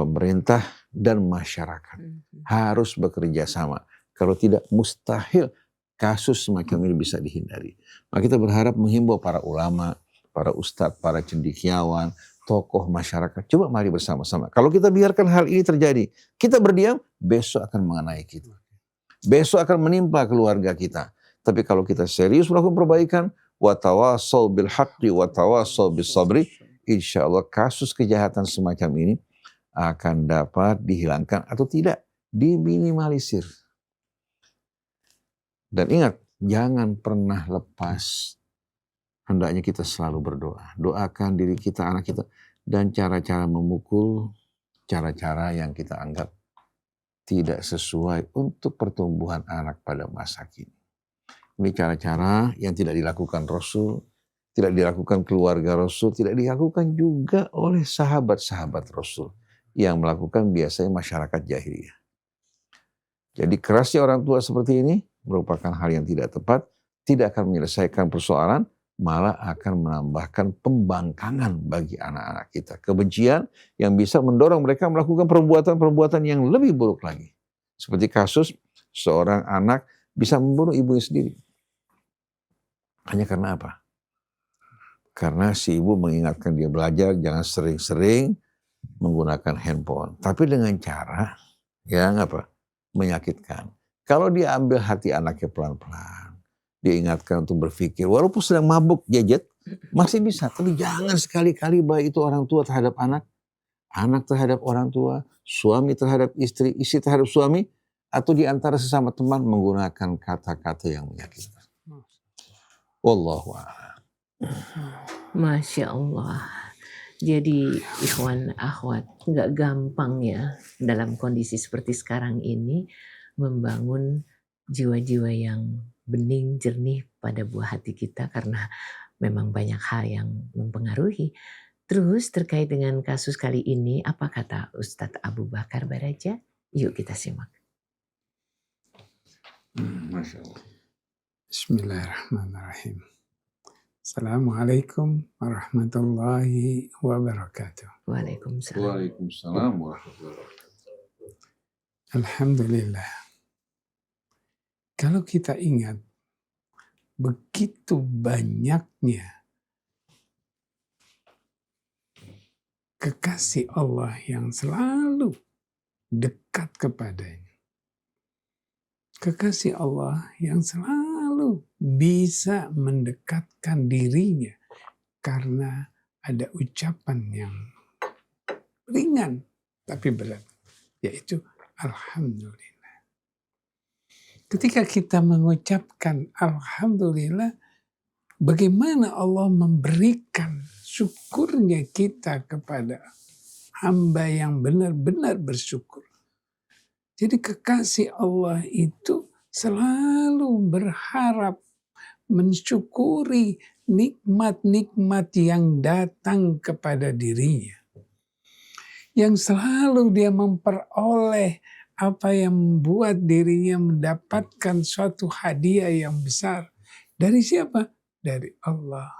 pemerintah dan masyarakat harus bekerja sama. Kalau tidak, mustahil kasus semacam ini bisa dihindari. Maka kita berharap menghimbau para ulama, para ustadz, para cendekiawan, tokoh masyarakat. Coba mari bersama-sama. Kalau kita biarkan hal ini terjadi, kita berdiam, besok akan mengenai kita. Besok akan menimpa keluarga kita. Tapi kalau kita serius melakukan perbaikan, wa tawassaw bil haqqi wa tawassaw bis sabri, insyaallah kasus kejahatan semacam ini akan dapat dihilangkan atau tidak, diminimalisir. Dan ingat, jangan pernah lepas. Hendaknya kita selalu berdoa. Doakan diri kita, anak kita. Dan cara-cara memukul, cara-cara yang kita anggap tidak sesuai untuk pertumbuhan anak pada masa kini. Ini cara-cara yang tidak dilakukan Rasul, tidak dilakukan keluarga Rasul, tidak dilakukan juga oleh sahabat-sahabat Rasul. Yang melakukan biasanya masyarakat jahiliyah. Jadi kerasnya orang tua seperti ini merupakan hal yang tidak tepat, tidak akan menyelesaikan persoalan, malah akan menambahkan pembangkangan bagi anak-anak kita. Kebencian yang bisa mendorong mereka melakukan perbuatan-perbuatan yang lebih buruk lagi. Seperti kasus seorang anak bisa membunuh ibunya sendiri. Hanya karena apa? Karena si ibu mengingatkan dia belajar, jangan sering-sering menggunakan handphone. Tapi dengan cara yang apa? Menyakitkan. Kalau dia ambil hati anaknya pelan-pelan, dia ingatkan untuk berpikir, walaupun sedang mabuk gadget, masih bisa. Tapi jangan sekali-kali baik itu orang tua terhadap anak, anak terhadap orang tua, suami terhadap istri, istri terhadap suami, atau di antara sesama teman menggunakan kata-kata yang menyakitkan. Wallahu a'lam. Masya Allah. Jadi ikhwan akhwat, nggak gampang ya dalam kondisi seperti sekarang ini membangun jiwa-jiwa yang bening, jernih pada buah hati kita karena memang banyak hal yang mempengaruhi. Terus terkait dengan kasus kali ini, apa kata Ustadz Abu Bakar Baraja? Yuk kita simak. Masya Allah. Bismillahirrahmanirrahim. Assalamualaikum warahmatullahi wabarakatuh. Waalaikumsalam. Waalaikumsalam warahmatullahi wabarakatuh. Alhamdulillah. Kalau kita ingat, begitu banyaknya kekasih Allah yang selalu dekat kepadanya. Kekasih Allah yang selalu bisa mendekatkan dirinya karena ada ucapan yang ringan tapi berat, yaitu Alhamdulillah. Ketika kita mengucapkan Alhamdulillah, bagaimana Allah memberikan syukurnya kita kepada hamba yang benar-benar bersyukur. Jadi kekasih Allah itu selalu berharap mensyukuri nikmat-nikmat yang datang kepada dirinya. Yang selalu dia memperoleh apa yang membuat dirinya mendapatkan suatu hadiah yang besar. Dari siapa? Dari Allah.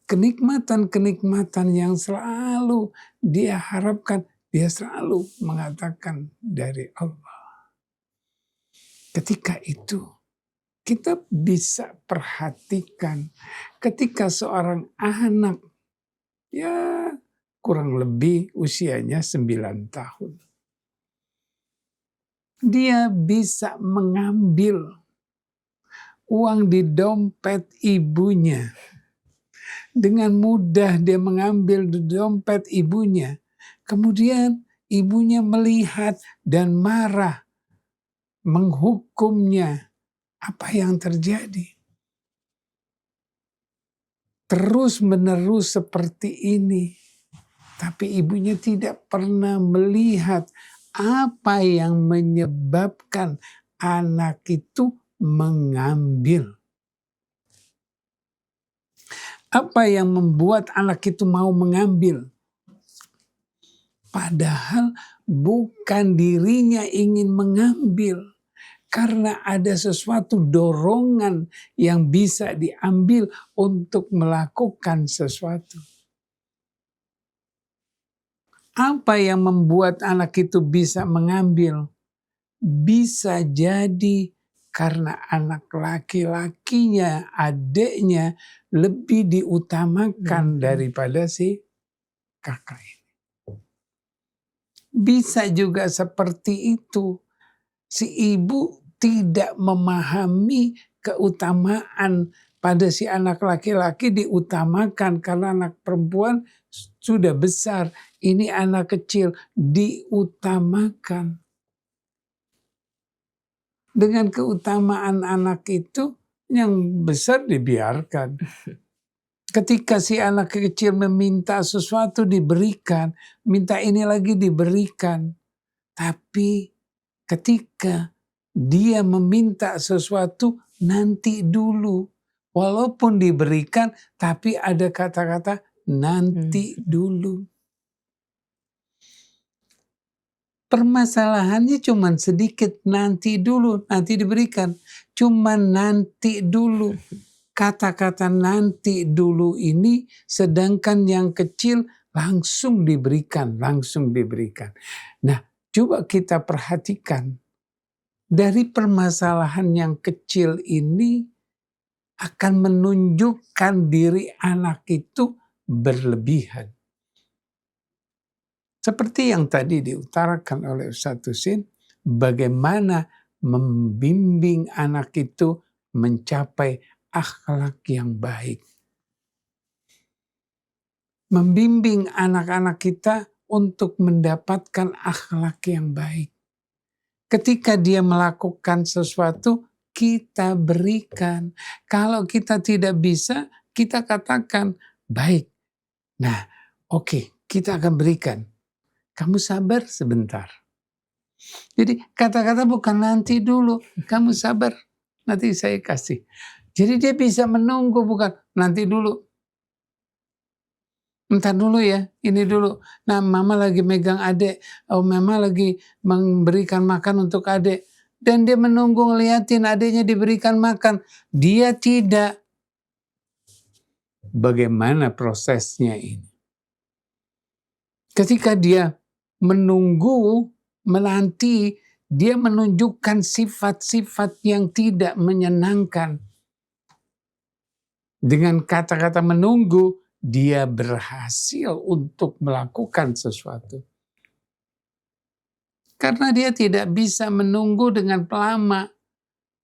Kenikmatan-kenikmatan yang selalu dia harapkan, dia selalu mengatakan dari Allah. Ketika itu, kita bisa perhatikan ketika seorang anak, ya kurang lebih usianya 9 tahun. Dia bisa mengambil uang di dompet ibunya. Dengan mudah dia mengambil di dompet ibunya. Kemudian ibunya melihat dan marah, menghukumnya. Apa yang terjadi? Terus menerus seperti ini. Tapi ibunya tidak pernah melihat apa yang menyebabkan anak itu mengambil. Apa yang membuat anak itu mau mengambil? Padahal bukan dirinya ingin mengambil. Karena ada sesuatu dorongan yang bisa diambil untuk melakukan sesuatu. Apa yang membuat anak itu bisa mengambil? Bisa jadi karena anak laki-lakinya, adiknya lebih diutamakan daripada si kakak ini. Bisa juga seperti itu. Si ibu tidak memahami keutamaan pada si anak laki-laki diutamakan karena anak perempuan sudah besar. Ini anak kecil diutamakan. Dengan keutamaan anak itu yang besar dibiarkan. Ketika si anak kecil meminta sesuatu diberikan, minta ini lagi diberikan. Tapi ketika dia meminta sesuatu nanti dulu. Walaupun diberikan tapi ada kata-kata nanti dulu. Permasalahannya cuma sedikit, nanti dulu, nanti diberikan. Cuma nanti dulu. Kata-kata nanti dulu ini sedangkan yang kecil langsung diberikan, langsung diberikan. Nah, coba kita perhatikan. Dari permasalahan yang kecil ini akan menunjukkan diri anak itu berlebihan. Seperti yang tadi diutarakan oleh Ustaz Husin, bagaimana membimbing anak itu mencapai akhlak yang baik. Membimbing anak-anak kita untuk mendapatkan akhlak yang baik. Ketika dia melakukan sesuatu, kita berikan. Kalau kita tidak bisa, kita katakan, baik. Nah, oke, kita akan berikan. Kamu sabar sebentar. Jadi kata-kata bukan nanti dulu, kamu sabar, nanti saya kasih. Jadi dia bisa menunggu, bukan nanti dulu. Entar dulu ya, ini dulu. Nah, mama lagi megang adik, mama lagi memberikan makan untuk adik. Dan dia menunggu ngeliatin adiknya diberikan makan. Dia tidak. Bagaimana prosesnya ini? Ketika dia menunggu, menanti, dia menunjukkan sifat-sifat yang tidak menyenangkan. Dengan kata-kata menunggu, dia berhasil untuk melakukan sesuatu. Karena dia tidak bisa menunggu dengan lama.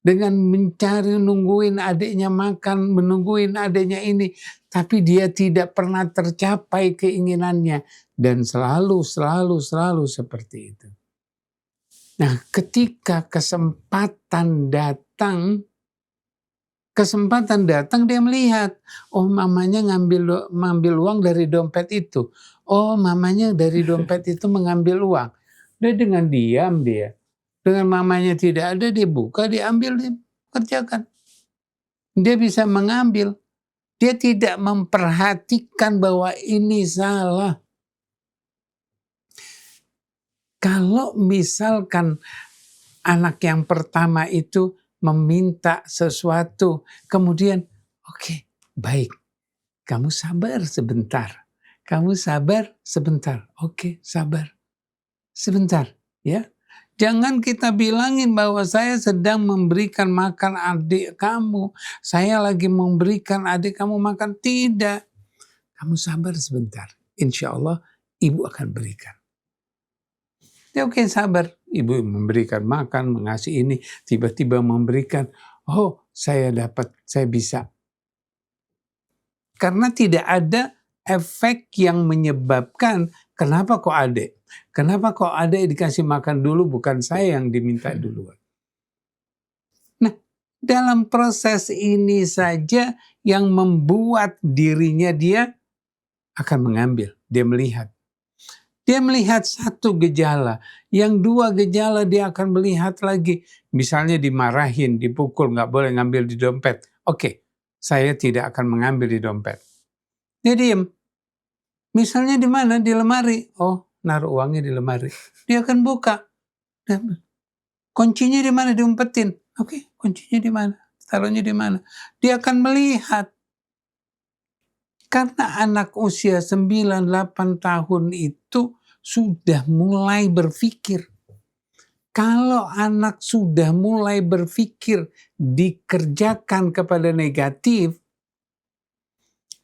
Dengan mencari, nungguin adiknya makan, menungguin adiknya ini. Tapi dia tidak pernah tercapai keinginannya. Dan selalu seperti itu. Nah, ketika kesempatan datang dia melihat, oh mamanya ngambil uang dari dompet itu. Oh mamanya dari dompet itu mengambil uang. Dan dengan diam dia. Dengan mamanya tidak ada, dia buka, diambil, dia kerjakan. Dia bisa mengambil. Dia tidak memperhatikan bahwa ini salah. Kalau misalkan anak yang pertama itu meminta sesuatu, kemudian oke, baik, kamu sabar sebentar. Kamu sabar sebentar. Oke, sabar. Sebentar, ya. Jangan kita bilangin bahwa saya sedang memberikan makan adik kamu. Saya lagi memberikan adik kamu makan. Tidak. Kamu sabar sebentar. Insya Allah ibu akan berikan. Ya oke, sabar. Ibu memberikan makan, mengasih ini. Tiba-tiba memberikan. Oh saya dapat, saya bisa. Karena tidak ada efek yang menyebabkan kenapa kok adik? Kenapa kok adik dikasih makan dulu bukan saya yang diminta duluan? Nah, dalam proses ini saja yang membuat dirinya dia akan mengambil, dia melihat. Dia melihat satu gejala, yang dua gejala dia akan melihat lagi. Misalnya dimarahin, dipukul, nggak boleh ngambil di dompet. Oke, saya tidak akan mengambil di dompet. Dia diam. Misalnya di mana? Di lemari. Oh, naruh uangnya di lemari. Dia akan buka. Kuncinya di mana? Diumpetin. Oke, kuncinya di mana? Taruhnya di mana? Dia akan melihat. Karena anak usia 9-8 tahun itu sudah mulai berpikir. Kalau anak sudah mulai berpikir dikerjakan kepada negatif,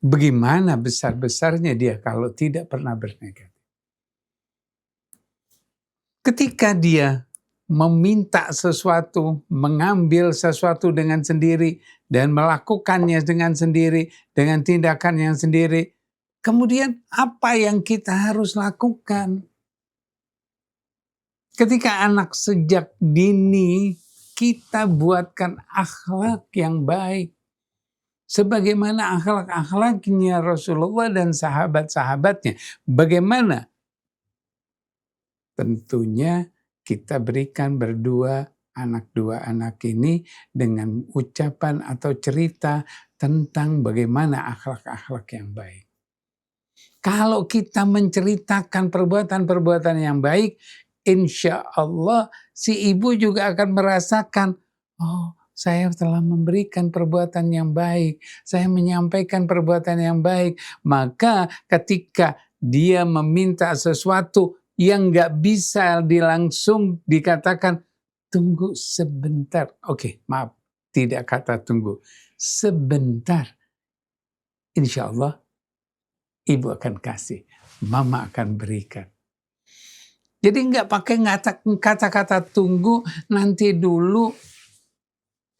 bagaimana besar-besarnya dia kalau tidak pernah bernegatif? Ketika dia meminta sesuatu, mengambil sesuatu dengan sendiri, dan melakukannya dengan sendiri, dengan tindakan yang sendiri, kemudian apa yang kita harus lakukan? Ketika anak sejak dini kita buatkan akhlak yang baik. Sebagaimana akhlak-akhlaknya Rasulullah dan sahabat-sahabatnya. Bagaimana? Tentunya kita berikan dua anak ini dengan ucapan atau cerita tentang bagaimana akhlak-akhlak yang baik. Kalau kita menceritakan perbuatan-perbuatan yang baik, insya Allah si ibu juga akan merasakan, oh saya telah memberikan perbuatan yang baik, saya menyampaikan perbuatan yang baik. Maka ketika dia meminta sesuatu yang gak bisa langsung dikatakan, tunggu sebentar. Oke, maaf, tidak kata tunggu. Sebentar. Insya Allah ibu akan kasih, mama akan berikan. Jadi nggak pakai kata-kata tunggu, nanti dulu.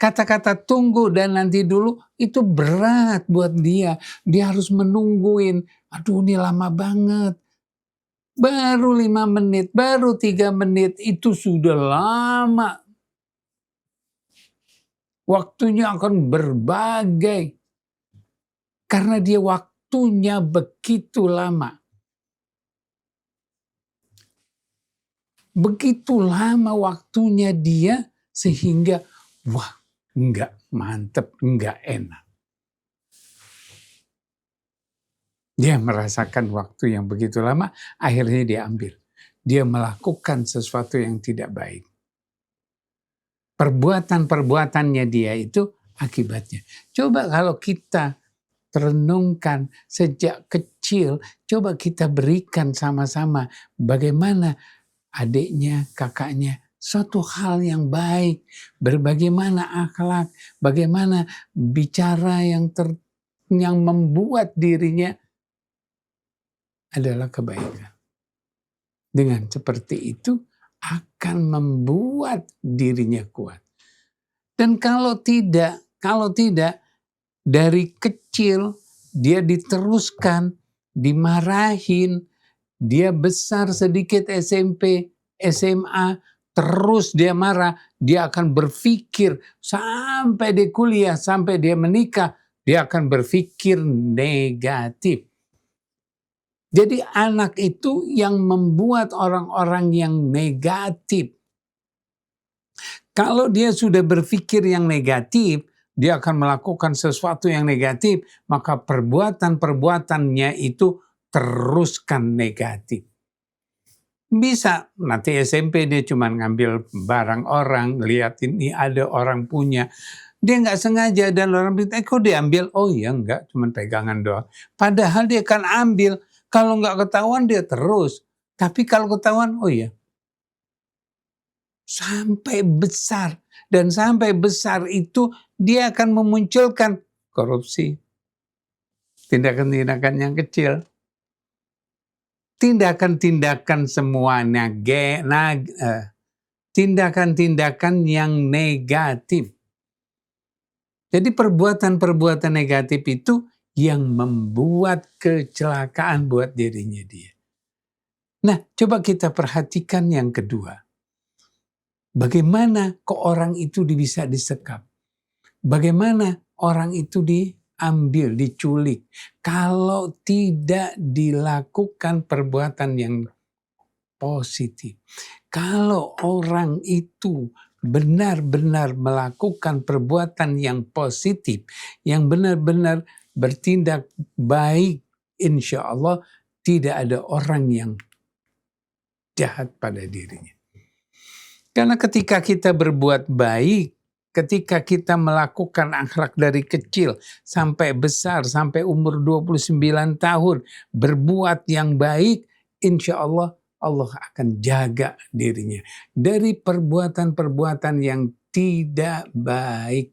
Kata-kata tunggu dan nanti dulu itu berat buat dia. Dia harus menungguin. Aduh ini lama banget. Baru 5 menit, baru 3 menit itu sudah lama. Waktunya akan berbagai. Karena dia waktunya begitu lama. Begitu lama waktunya dia sehingga wah enggak mantep, enggak enak. Dia merasakan waktu yang begitu lama, akhirnya dia ambil. Dia melakukan sesuatu yang tidak baik. Perbuatan-perbuatannya dia itu akibatnya. Coba kalau kita renungkan sejak kecil, coba kita berikan sama-sama bagaimana adiknya, kakaknya, suatu hal yang baik, berbagaimana akhlak, bagaimana bicara yang membuat dirinya adalah kebaikan. Dengan seperti itu akan membuat dirinya kuat. Dan kalau tidak dari kecil dia diteruskan, dimarahin, dia besar sedikit SMP, SMA, terus dia marah, dia akan berpikir sampai dia kuliah, sampai dia menikah, dia akan berpikir negatif. Jadi anak itu yang membuat orang-orang yang negatif. Kalau dia sudah berpikir yang negatif, dia akan melakukan sesuatu yang negatif, maka perbuatan-perbuatannya itu teruskan negatif. Bisa nanti SMP dia cuma ngambil barang orang, lihat ini ada orang punya. Dia nggak sengaja dan orang bilang, kok diambil? Oh iya enggak, cuma pegangan doang. Padahal dia akan ambil. Kalau nggak ketahuan dia terus. Tapi kalau ketahuan, oh iya. Sampai besar. Dan sampai besar itu dia akan memunculkan korupsi. Tindakan-tindakan yang kecil. Tindakan-tindakan semuanya. Tindakan-tindakan yang negatif. Jadi perbuatan-perbuatan negatif itu yang membuat kecelakaan buat dirinya dia. Nah, coba kita perhatikan yang kedua. Bagaimana kok orang itu bisa disekap? Bagaimana orang itu diambil, diculik? Kalau tidak dilakukan perbuatan yang positif. Kalau orang itu benar-benar melakukan perbuatan yang positif, yang benar-benar bertindak baik, insya Allah tidak ada orang yang jahat pada dirinya. Karena ketika kita berbuat baik, ketika kita melakukan akhlak dari kecil sampai besar, sampai umur 29 tahun, berbuat yang baik, insya Allah Allah akan jaga dirinya dari perbuatan-perbuatan yang tidak baik.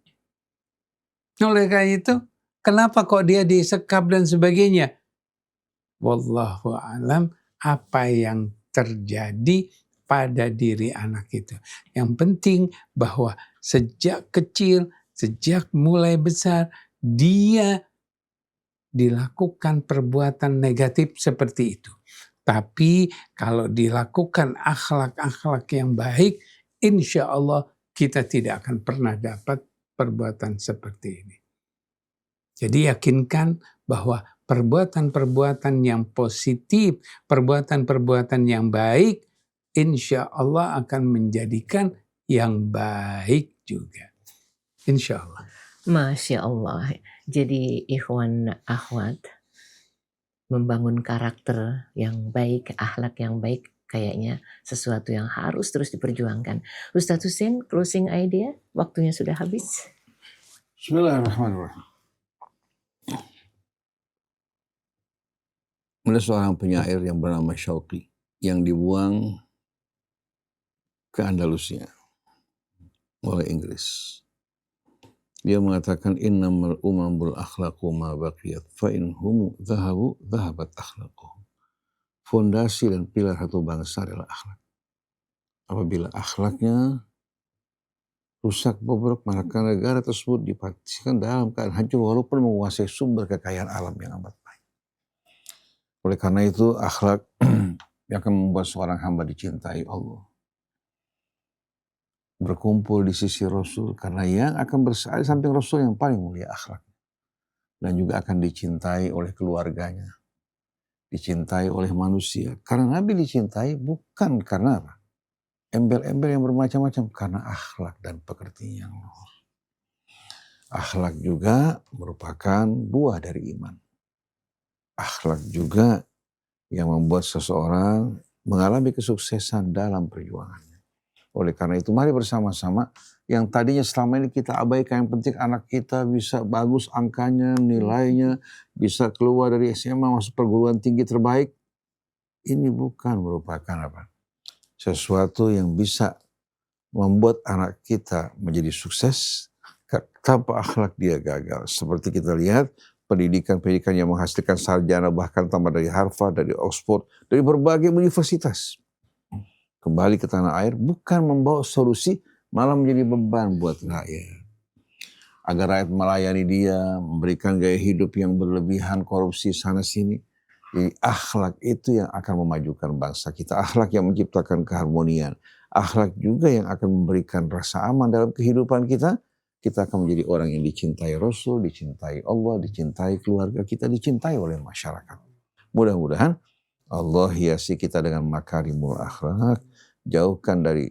Oleh karena itu, kenapa kok dia disekap dan sebagainya? Wallahu alam apa yang terjadi pada diri anak itu. Yang penting bahwa sejak kecil, sejak mulai besar, dia dilakukan perbuatan negatif seperti itu. Tapi kalau dilakukan akhlak-akhlak yang baik, insya Allah kita tidak akan pernah dapat perbuatan seperti ini. Jadi yakinkan bahwa perbuatan-perbuatan yang positif, perbuatan-perbuatan yang baik, insya Allah akan menjadikan yang baik juga. Insya Allah. Masya Allah. Jadi ikhwan akhwat, membangun karakter yang baik, akhlak yang baik, kayaknya sesuatu yang harus terus diperjuangkan. Ustadz Husein, closing idea, waktunya sudah habis. Bismillahirrahmanirrahim. Ada seorang penyair yang bernama Syauqi yang dibuang ke Andalusia oleh Inggris. Dia mengatakan innamal umamul akhlaqu ma baqiyat fa in hum dhahabu dhahabat akhlaquhum. Fondasi dan pilar satu bangsa adalah akhlak. Apabila akhlaknya rusak bobrok, maka negara tersebut dipastikan dalam keadaan hancur walaupun menguasai sumber kekayaan alam yang amat baik. Oleh karena itu akhlak yang akan membuat seorang hamba dicintai Allah, berkumpul di sisi Rasul, karena yang akan bersama samping Rasul yang paling mulia akhlak, dan juga akan dicintai oleh keluarganya, dicintai oleh manusia. Karena Nabi dicintai bukan karena apa? Embel-embel yang bermacam-macam, karena akhlak dan pekertinya. Akhlak juga merupakan buah dari iman. Akhlak juga yang membuat seseorang mengalami kesuksesan dalam perjuangannya. Oleh karena itu mari bersama-sama yang tadinya selama ini kita abaikan, yang penting anak kita bisa bagus angkanya, nilainya, bisa keluar dari SMA masuk perguruan tinggi terbaik. Ini bukan merupakan apa? Sesuatu yang bisa membuat anak kita menjadi sukses. Tanpa akhlak dia gagal. Seperti kita lihat pendidikan-pendidikan yang menghasilkan sarjana bahkan tambah dari Harvard, dari Oxford, dari berbagai universitas. Kembali ke tanah air bukan membawa solusi, malah menjadi beban buat rakyat. Agar rakyat melayani dia, memberikan gaya hidup yang berlebihan, korupsi sana sini. Jadi akhlak itu yang akan memajukan bangsa kita. Akhlak yang menciptakan keharmonian. Akhlak juga yang akan memberikan rasa aman dalam kehidupan kita. Kita akan menjadi orang yang dicintai Rasul, dicintai Allah, dicintai keluarga kita, dicintai oleh masyarakat. Mudah-mudahan Allah hiasi kita dengan makarimul akhlak. Jauhkan dari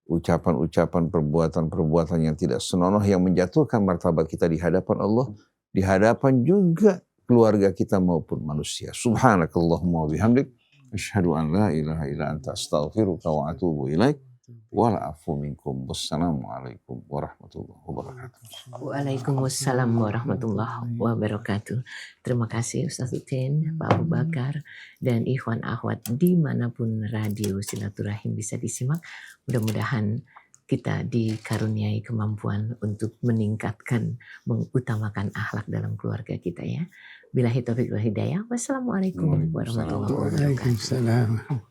ucapan-ucapan, perbuatan-perbuatan yang tidak senonoh yang menjatuhkan martabat kita di hadapan Allah, di hadapan juga keluarga kita maupun manusia. Subhanakallahumma wa bihamdik, asyhadu an la ilaha illa anta astaghfiruka wa atubu ilaik. Wala'afu minkum. Wassalamualaikum warahmatullahi wabarakatuh. Waalaikumsalam warahmatullahi wabarakatuh. Terima kasih Ustaz Husein, Pak Abu Bakar, dan ikhwan akhwat dimanapun radio silaturahim bisa disimak. Mudah-mudahan kita dikaruniai kemampuan untuk meningkatkan, mengutamakan akhlak dalam keluarga kita ya. Billahi taufiq wal hidayah. Wassalamualaikum warahmatullahi wabarakatuh. Waalaikumsalam.